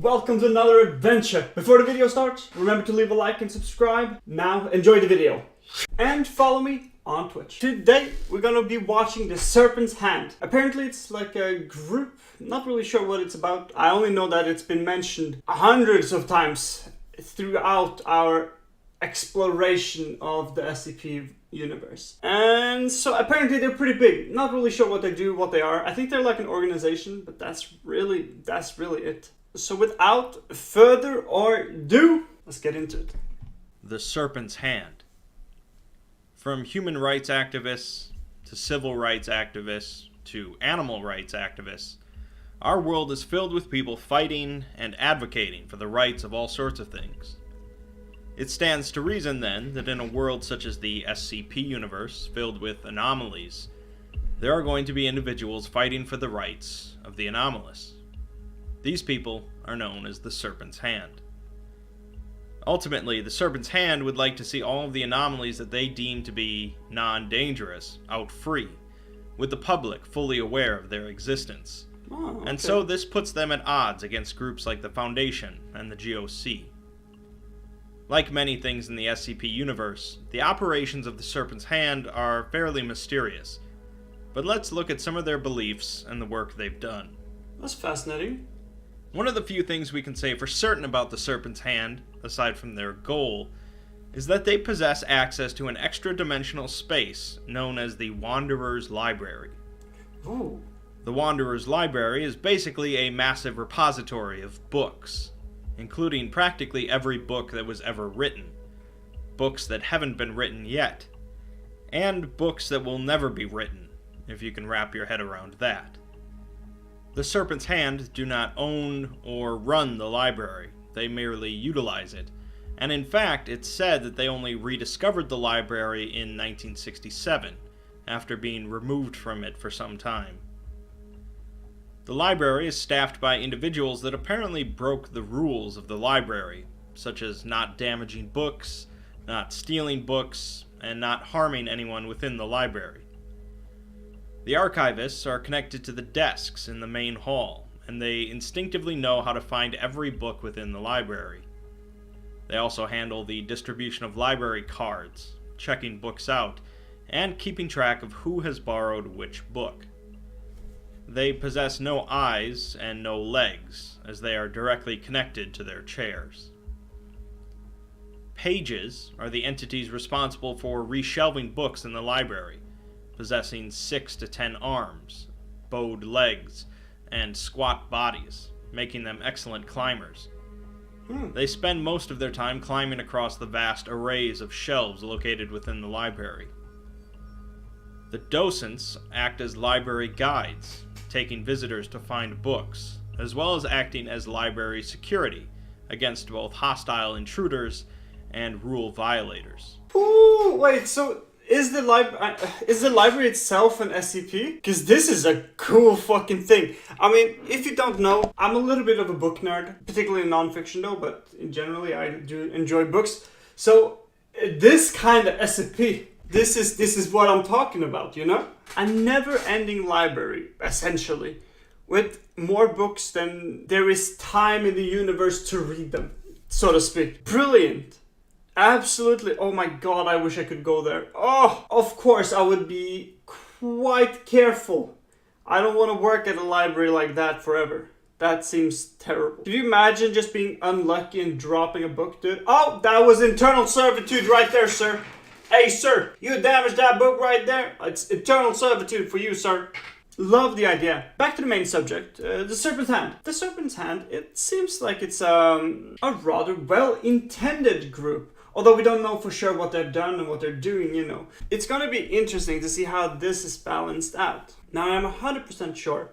Welcome to another adventure. Before the video starts, remember to leave a like and subscribe. Now, enjoy the video. And follow me on Twitch. Today, we're gonna be watching the Serpent's Hand. Apparently, it's like a group. Not really sure what it's about. I only know that it's been mentioned hundreds of times throughout our exploration of the SCP universe. And so apparently they're pretty big. Not really sure what they do, what they are. I think they're like an organization, but that's really it. So without further ado, let's get into it. The Serpent's Hand. From human rights activists to civil rights activists to animal rights activists, our world is filled with people fighting and advocating for the rights of all sorts of things. It stands to reason, then, that in a world such as the SCP universe, filled with anomalies, there are going to be individuals fighting for the rights of the anomalous. These people are known as the Serpent's Hand. Ultimately, the Serpent's Hand would like to see all of the anomalies that they deem to be non-dangerous out free, with the public fully aware of their existence. Oh, okay. And so this puts them at odds against groups like the Foundation and the GOC. Like many things in the SCP universe, the operations of the Serpent's Hand are fairly mysterious, but let's look at some of their beliefs and the work they've done. That's fascinating. One of the few things we can say for certain about the Serpent's Hand, aside from their goal, is that they possess access to an extra-dimensional space known as the Wanderer's Library. Ooh. The Wanderer's Library is basically a massive repository of books, including practically every book that was ever written, books that haven't been written yet, and books that will never be written, if you can wrap your head around that. The Serpent's Hand do not own or run the library, they merely utilize it, and in fact it's said that they only rediscovered the library in 1967, after being removed from it for some time. The library is staffed by individuals that apparently broke the rules of the library, such as not damaging books, not stealing books, and not harming anyone within the library. The archivists are connected to the desks in the main hall, and they instinctively know how to find every book within the library. They also handle the distribution of library cards, checking books out, and keeping track of who has borrowed which book. They possess no eyes and no legs, as they are directly connected to their chairs. Pages are the entities responsible for reshelving books in the library, possessing 6 to 10 arms, bowed legs, and squat bodies, making them excellent climbers. They spend most of their time climbing across the vast arrays of shelves located within the library. The docents act as library guides, taking visitors to find books, as well as acting as library security against both hostile intruders and rule violators. Ooh, wait, so is the library itself an SCP? Because this is a cool fucking thing. I mean, if you don't know, I'm a little bit of a book nerd, particularly non-fiction though, but generally I do enjoy books. So this kind of SCP, this is what I'm talking about, you know? A never-ending library, essentially, with more books than there is time in the universe to read them, so to speak. Brilliant. Absolutely. Oh my god, I wish I could go there. Oh, of course, I would be quite careful. I don't want to work at a library like that forever. That seems terrible. Could you imagine just being unlucky and dropping a book, dude? Oh, that was internal servitude right there, sir. Hey, sir, you damaged that book right there. It's eternal servitude for you, sir. Love the idea. Back to the main subject, the Serpent's Hand. The Serpent's Hand, it seems like it's a rather well-intended group. Although we don't know for sure what they've done and what they're doing, you know. It's gonna be interesting to see how this is balanced out. Now, I'm 100% sure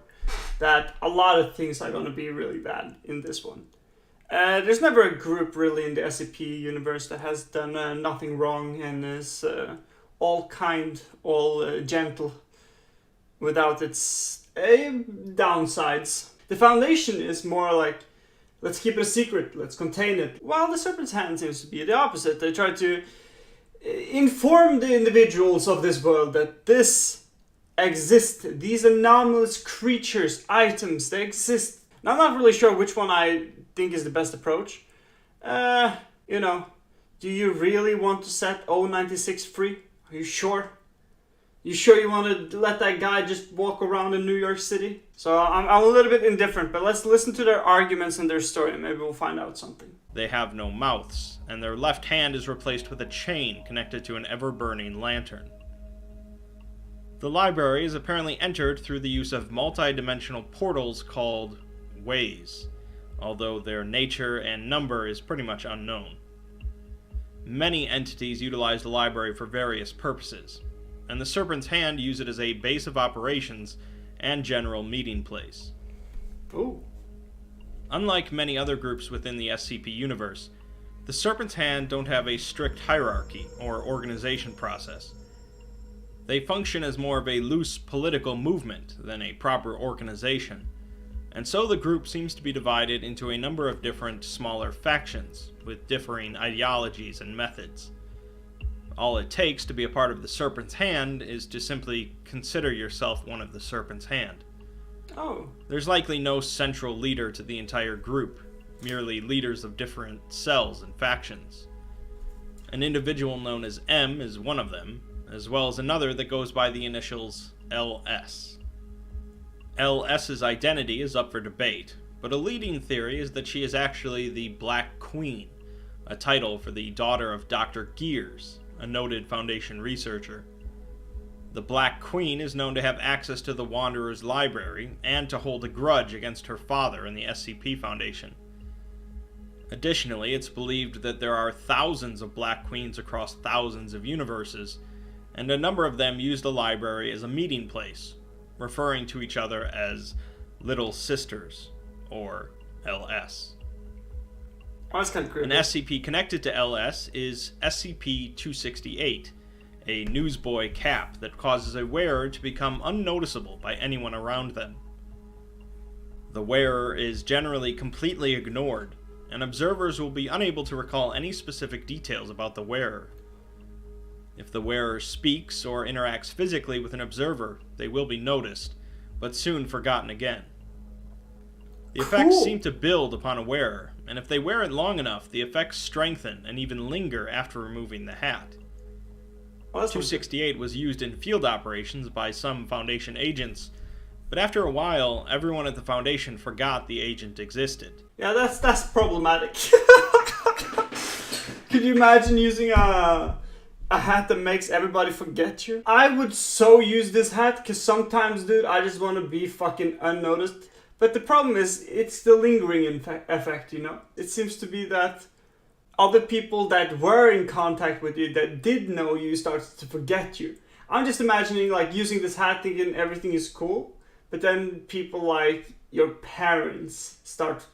that a lot of things are gonna be really bad in this one. There's never a group really in the SCP universe that has done nothing wrong and is all kind, all gentle, without its downsides. The Foundation is more like, let's keep it a secret, let's contain it. While the Serpent's Hand seems to be the opposite. They try to inform the individuals of this world that this exists. These anomalous creatures, items, they exist. Now, I'm not really sure which one I think is the best approach. You know, do you really want to set O96 free? Are you sure? You sure you want to let that guy just walk around in New York City? So I'm a little bit indifferent, but let's listen to their arguments and their story, and maybe we'll find out something. They have no mouths, and their left hand is replaced with a chain connected to an ever-burning lantern. The library is apparently entered through the use of multi-dimensional portals called ways, although their nature and number is pretty much unknown. Many entities utilize the library for various purposes, and the Serpent's Hand use it as a base of operations and general meeting place. Ooh. Unlike many other groups within the SCP universe, the Serpent's Hand don't have a strict hierarchy or organization process. They function as more of a loose political movement than a proper organization, and so the group seems to be divided into a number of different smaller factions with differing ideologies and methods. All it takes to be a part of the Serpent's Hand is to simply consider yourself one of the Serpent's Hand. Oh. There's likely no central leader to the entire group, merely leaders of different cells and factions. An individual known as M is one of them, as well as another that goes by the initials LS. LS's identity is up for debate, but a leading theory is that she is actually the Black Queen, a title for the daughter of Dr. Gears, a noted Foundation researcher. The Black Queen is known to have access to the Wanderer's library and to hold a grudge against her father in the SCP Foundation. Additionally, it's believed that there are thousands of Black Queens across thousands of universes, and a number of them use the library as a meeting place, referring to each other as Little Sisters, or LS. Oh, that's kind of creepy. An SCP connected to LS is SCP-268, a newsboy cap that causes a wearer to become unnoticeable by anyone around them. The wearer is generally completely ignored, and observers will be unable to recall any specific details about the wearer. If the wearer speaks or interacts physically with an observer, they will be noticed, but soon forgotten again. The effects seem to build upon a wearer, and if they wear it long enough, the effects strengthen and even linger after removing the hat. 268 was used in field operations by some Foundation agents, but after a while, everyone at the Foundation forgot the agent existed. Yeah, that's problematic. Could you imagine using a hat that makes everybody forget you? I would so use this hat, because sometimes, dude, I just want to be fucking unnoticed. But the problem is, it's the lingering effect, you know? It seems to be that other people that were in contact with you, that did know you, started to forget you. I'm just imagining, like, using this hat thinking everything is cool, but then people like your parents starts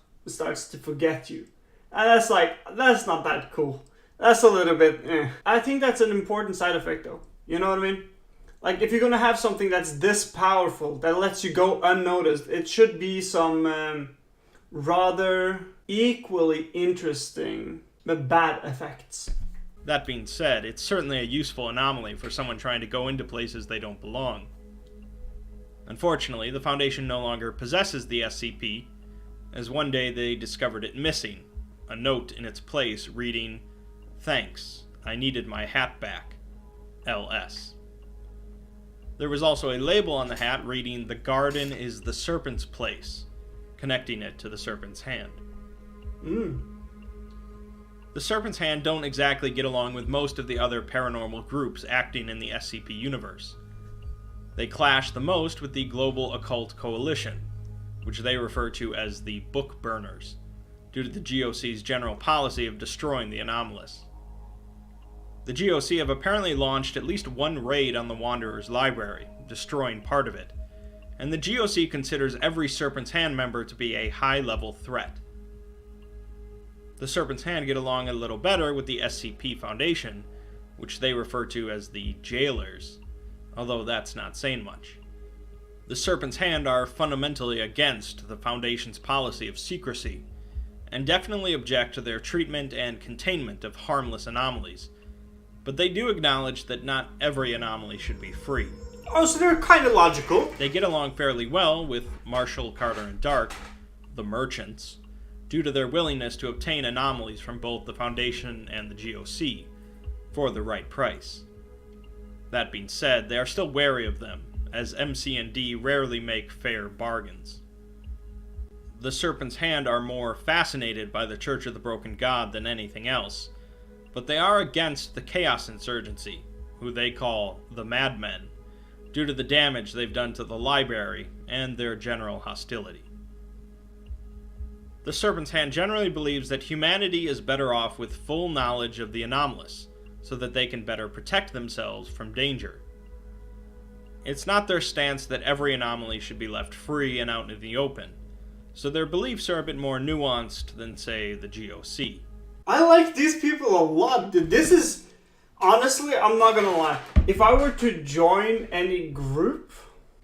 to forget you. And that's not that cool. That's a little bit I think that's an important side effect though. You know what I mean? Like, if you're gonna have something that's this powerful, that lets you go unnoticed, it should be some rather equally interesting but bad effects. That being said, it's certainly a useful anomaly for someone trying to go into places they don't belong. Unfortunately, the Foundation no longer possesses the SCP, as one day they discovered it missing, a note in its place reading, "Thanks, I needed my hat back. LS." There was also a label on the hat reading, "The garden is the Serpent's place," connecting it to the Serpent's Hand. The Serpent's Hand don't exactly get along with most of the other paranormal groups acting in the SCP universe. They clash the most with the Global Occult Coalition, which they refer to as the Book Burners, due to the GOC's general policy of destroying the anomalous. The GOC have apparently launched at least one raid on the Wanderer's library, destroying part of it, and the GOC considers every Serpent's Hand member to be a high-level threat. The Serpent's Hand get along a little better with the SCP Foundation, which they refer to as the Jailers, although that's not saying much. The Serpent's Hand are fundamentally against the Foundation's policy of secrecy, and definitely object to their treatment and containment of harmless anomalies, but they do acknowledge that not every anomaly should be free. Oh, so they're kind of logical. They get along fairly well with Marshall, Carter, and Dark, the merchants, due to their willingness to obtain anomalies from both the Foundation and the GOC for the right price. That being said, they are still wary of them, as MC&D rarely make fair bargains. The Serpent's Hand are more fascinated by the Church of the Broken God than anything else, but they are against the Chaos Insurgency, who they call the Madmen, due to the damage they've done to the library and their general hostility. The Serpent's Hand generally believes that humanity is better off with full knowledge of the anomalous, so that they can better protect themselves from danger. It's not their stance that every anomaly should be left free and out in the open, so their beliefs are a bit more nuanced than, say, the GOC. I like these people a lot, dude. This is, honestly, I'm not gonna lie. If I were to join any group,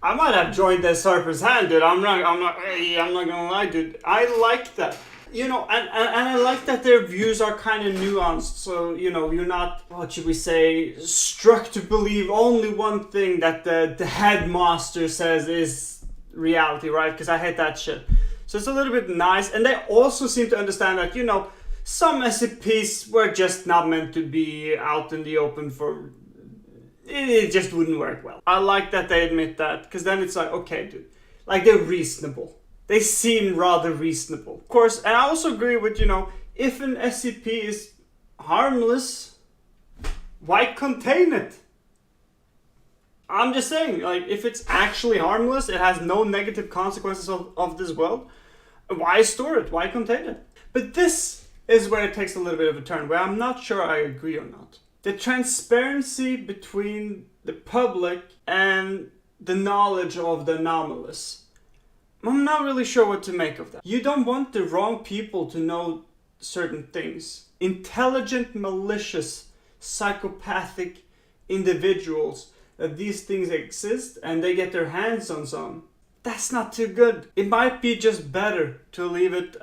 I might have joined the Serpent's Hand, dude. I'm not gonna lie, dude. I like that. You know, and I like that their views are kind of nuanced. So, you know, you're not, what should we say, struck to believe only one thing that the headmaster says is reality, right? Because I hate that shit. So it's a little bit nice. And they also seem to understand that, you know, some SCPs were just not meant to be out in the open for... It just wouldn't work well. I like that they admit that, because then it's like, okay, dude. Like, they're reasonable. They seem rather reasonable. Of course, and I also agree with, you know, if an SCP is harmless, why contain it? I'm just saying, like, if it's actually harmless, it has no negative consequences of this world, why store it? Why contain it? But this is where it takes a little bit of a turn, where I'm not sure I agree or not. The transparency between the public and the knowledge of the anomalous. I'm not really sure what to make of that. You don't want the wrong people to know certain things. Intelligent, malicious, psychopathic individuals, that these things exist and they get their hands on some. That's not too good. It might be just better to leave it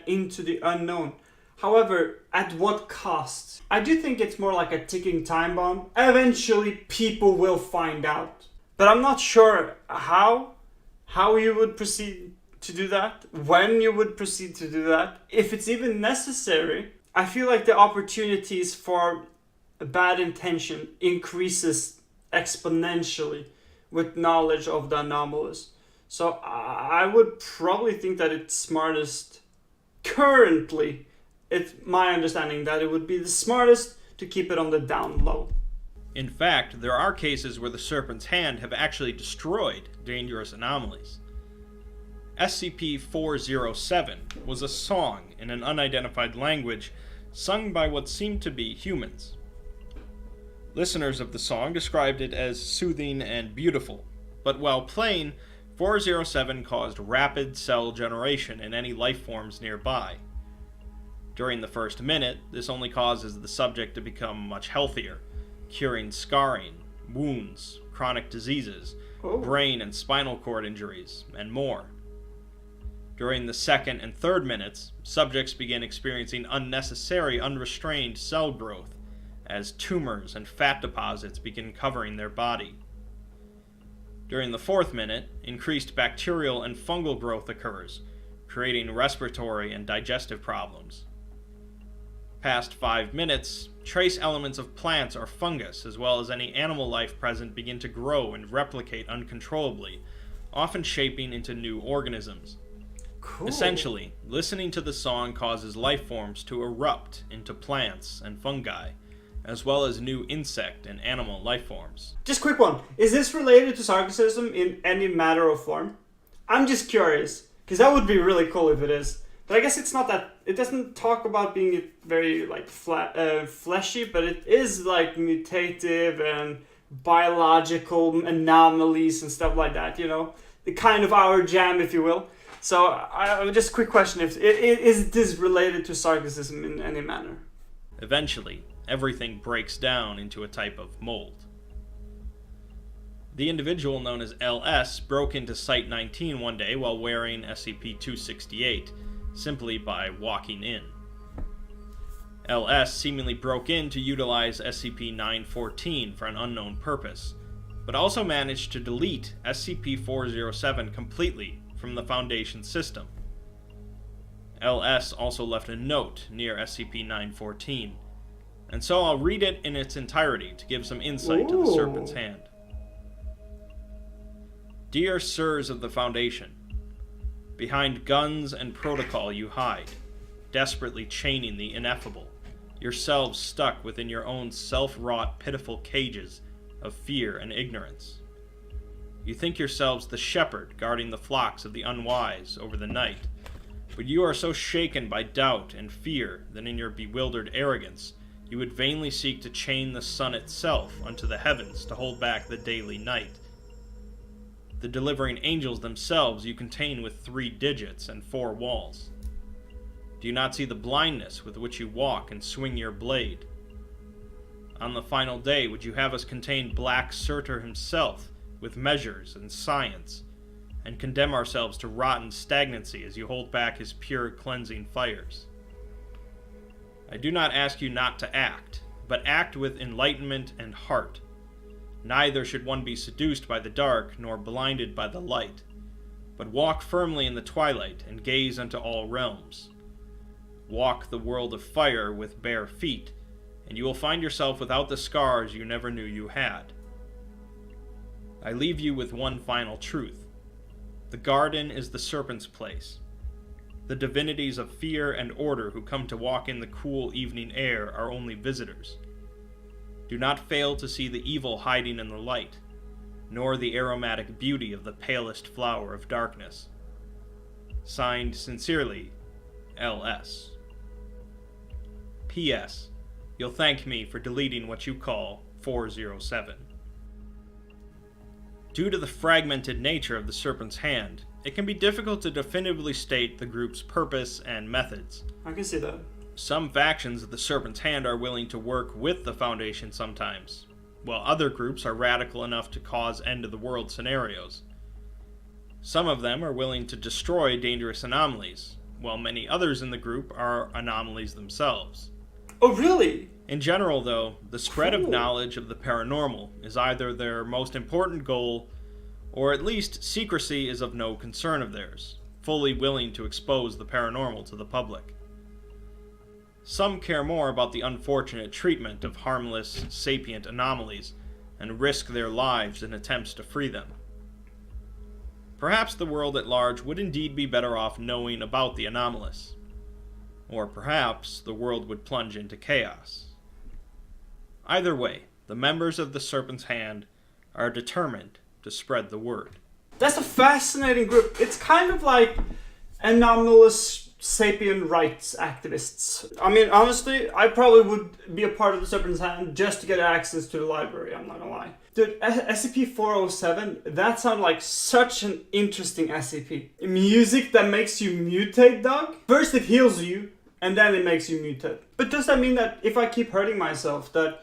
into the unknown. However, at what cost? I do think it's more like a ticking time bomb. Eventually, people will find out. But I'm not sure how you would proceed to do that, when you would proceed to do that, if it's even necessary. I feel like the opportunities for a bad intention increases exponentially with knowledge of the anomalous. So I would probably think that it's smartest, currently, it's my understanding that it would be the smartest to keep it on the down low. In fact, there are cases where the Serpent's Hand have actually destroyed dangerous anomalies. SCP-407 was a song in an unidentified language sung by what seemed to be humans. Listeners of the song described it as soothing and beautiful, but while playing, 407 caused rapid cell generation in any life forms nearby. During the first minute, this only causes the subject to become much healthier, curing scarring, wounds, chronic diseases, brain and spinal cord injuries, and more. During the second and third minutes, subjects begin experiencing unnecessary, unrestrained cell growth, as tumors and fat deposits begin covering their body. During the fourth minute, increased bacterial and fungal growth occurs, creating respiratory and digestive problems. Past 5 minutes, trace elements of plants or fungus, as well as any animal life present, begin to grow and replicate uncontrollably, often shaping into new organisms. Cool. Essentially, listening to the song causes life forms to erupt into plants and fungi, as well as new insect and animal life forms. Just quick one. Is this related to sarcasm in any matter or form? I'm just curious, because that would be really cool if it is. But I guess it's not that, it doesn't talk about being very like fleshy, but it is like mutative and biological anomalies and stuff like that, you know? The kind of our jam, if you will. So just a quick question, is this related to sarcasm in any manner? Eventually, everything breaks down into a type of mold. The individual known as LS broke into Site-19 one day while wearing SCP-268, simply by walking in. LS seemingly broke in to utilize SCP-914 for an unknown purpose, but also managed to delete SCP-407 completely from the Foundation system. LS also left a note near SCP-914, and so I'll read it in its entirety to give some insight to the Serpent's hand. Dear Sirs of the Foundation, behind guns and protocol you hide, desperately chaining the ineffable, yourselves stuck within your own self-wrought, pitiful cages of fear and ignorance. You think yourselves the shepherd guarding the flocks of the unwise over the night, but you are so shaken by doubt and fear that in your bewildered arrogance you would vainly seek to chain the sun itself unto the heavens to hold back the daily night. The delivering angels themselves you contain with 3 digits and 4 walls. Do you not see the blindness with which you walk and swing your blade? On the final day would you have us contain Black Surtur himself with measures and science, and condemn ourselves to rotten stagnancy as you hold back his pure cleansing fires? I do not ask you not to act, but act with enlightenment and heart. Neither should one be seduced by the dark, nor blinded by the light, but walk firmly in the twilight and gaze unto all realms. Walk the world of fire with bare feet, and you will find yourself without the scars you never knew you had. I leave you with one final truth. The garden is the Serpent's place. The divinities of fear and order who come to walk in the cool evening air are only visitors. Do not fail to see the evil hiding in the light, nor the aromatic beauty of the palest flower of darkness. Signed sincerely, LS. P.S. You'll thank me for deleting what you call 407. Due to the fragmented nature of the Serpent's Hand, it can be difficult to definitively state the group's purpose and methods. I can see that. Some factions of the Serpent's Hand are willing to work with the Foundation sometimes, while other groups are radical enough to cause end-of-the-world scenarios. Some of them are willing to destroy dangerous anomalies, while many others in the group are anomalies themselves. Oh, really? In general, though, the spread of knowledge of the paranormal is either their most important goal, or at least secrecy is of no concern of theirs, fully willing to expose the paranormal to the public. Some care more about the unfortunate treatment of harmless, sapient anomalies, and risk their lives in attempts to free them. Perhaps the world at large would indeed be better off knowing about the anomalous. Or perhaps the world would plunge into chaos. Either way, the members of the Serpent's Hand are determined to spread the word. That's a fascinating group. It's kind of like anomalous sapient rights activists. I mean, honestly, I probably would be a part of the Serpent's Hand just to get access to the library, I'm not gonna lie. Dude, SCP-407, that sounds like such an interesting SCP. Music that makes you mutate, dog? First it heals you, and then it makes you mutate. But does that mean that if I keep hurting myself, that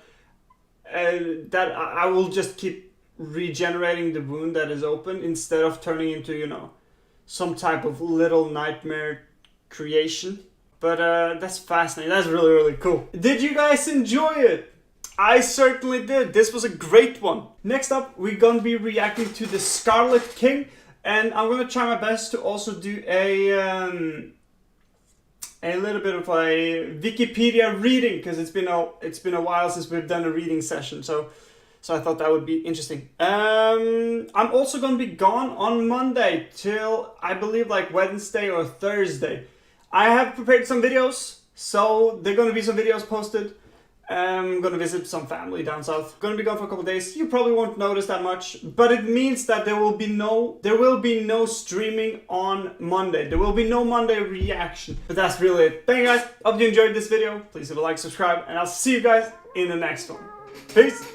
I will just keep regenerating the wound that is open instead of turning into, you know, some type of little nightmare creation? But that's fascinating. That's really, really cool. Did you guys enjoy it? I certainly did. This was a great one. Next up, we're gonna be reacting to the Scarlet King, and I'm gonna try my best to also do a little bit of a Wikipedia reading, because it's been a while since we've done a reading session. So I thought that would be interesting. I'm also gonna be gone on Monday till I believe like Wednesday or Thursday. I have prepared some videos, so there are gonna be some videos posted. I'm gonna visit some family down south. Gonna be gone for a couple days. You probably won't notice that much, but it means that there will be no streaming on Monday. There will be no Monday reaction. But that's really it. Thank you guys. Hope you enjoyed this video. Please leave a like, subscribe, and I'll see you guys in the next one. Peace.